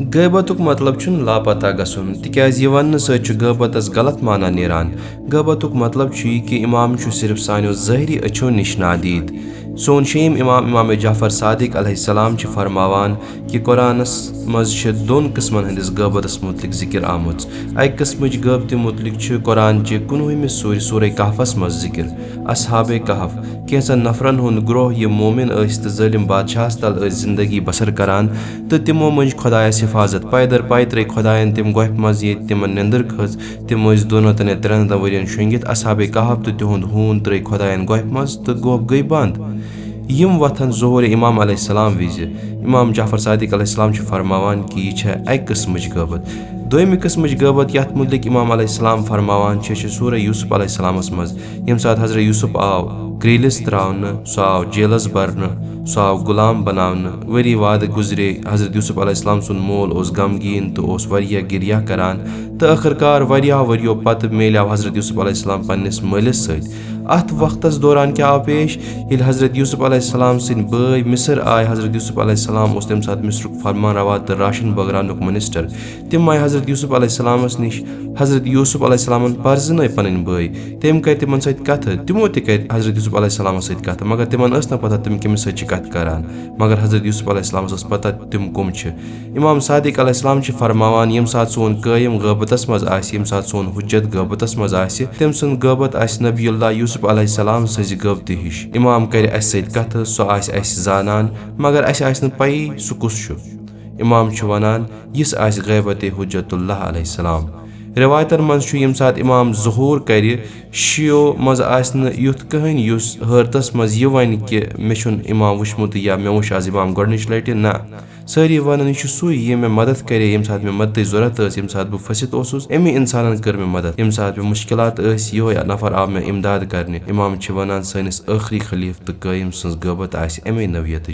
गैबतुक मतलब छुन लापता गसुन तिकाज वन सच गैबतस गलत माना नेरान। गैबतुक मतलब छु कि इमाम छु सिर्फ सानो ज़ाहिरी अच्छो निश नादीद। सोन शेम इमाम जाफर सादिक अलैहिस्सलाम छु फरमावान कि कुरानस मज छ दोन किस्मन हंदिस गैबतस मुतलिक जिक्र आमुच। अक किस्मच गैबत मुतलिक छु कुरान चे 19वें सूरह कहफस मज जिक्र। असहाबे कहफ कैंसन नफरन हुंद ग्रोह ये मोमिन तो जालिम बादशाहस तल जिंदगी बसर करान तो तिमो मज खुदायस हिफाजत पैदर पाय त्रे खुदायन तिम गोह मज ये तिम निंदर खज तिम दोनों तने 13 वरियन शुंगित। असहाबे कहफ तो तिहुंद हून त्रे खुदायन गोह मज तो गोह गई बंद। यम वथन जोहर इमाम अलैहिस्सलाम विज इमाम जाफर सादिक अलैहिस्सलाम फरमावान कि यह अक किस्मच गैबत। दोयमि किस्मच गैबत यथ मुतलिक इमाम अलैहिस्सलाम फरमावान सूरह यूसुफ अलैहिस्सलामस मज यम सात हजरत यूसुफ आव क्रीलिस त्रावन सो आव जेलस बरन सो आव गुलाम बनावन वरी वाद गुजरे हजरत यूसुफ अलैहिस्सलाम सुन मोल ओस गमगीन तो ओस वरिया गिरिया करान तो आखिरकार वरिया वरियो पत मेलाव हजरत यूसुफ अलैहिस्सलाम पन्निस मालिस सत। अत वक्तस दौरान क्या आव पेश ये हजरत यूसुफ अलैहिस्सलाम सिन बय मिस्र आय हजरत यूसुफ अलैहिस्सलाम उस तम साथ मिस्रुक फरमान रवा तो राशन बगरानुक मिनिस्टर तिम आय हजरत यूसुफ अलैहिस्सलामस निश हजरत यूसुफ अलैहिस्सलामन पर्जन पन बय तम कर तिमन सत कथ तिमो कर हजरत यूसुफ अलैहिस्सलाम सत कथ मगर तिमन न पता तिम कमिस सत कथ करान मगर हजरत यूसुफ अलैहिस्सलामस पता तिम कम इमाम सादिक अलैहिस्सलाम फरमावान यम सात सोन कायम गैबतस मज आसि यम सात सोन हुज्जत गैबतस मज आसि तम सुन गैबत आसि नबीउल्लाह यूसुफ अलैहिस्सलाम सज गैबत हिश इमाम कर अस सत कथ सो आसि अस जानान मगर अस आसि न पई सु कुस छु। इमाम छु वनान यिस आसि गैबत हुज्जतुल्लाह अलैहिस्सलाम। रिवायतन मज छु यम सात इमाम ज़ुहूर कर शियो मज आसन युथ कहन युस हरतस मज ये वन कि मे छुन इमाम वुचमुत या मे वुच आज इमाम गोडनिच लटि ना सारी वन यह सुई ये मे मदद करे यम सात मे मदद जरूरत यम सात बह फसित ओसुस एमी इंसानन कर मे मदद यम सात मे मुश्किलात यो नफर आव मे इमदाद करने। इमाम वन सनिस आखिरी खलीफ तो कायम सज गैबत आसि एमे नवियत।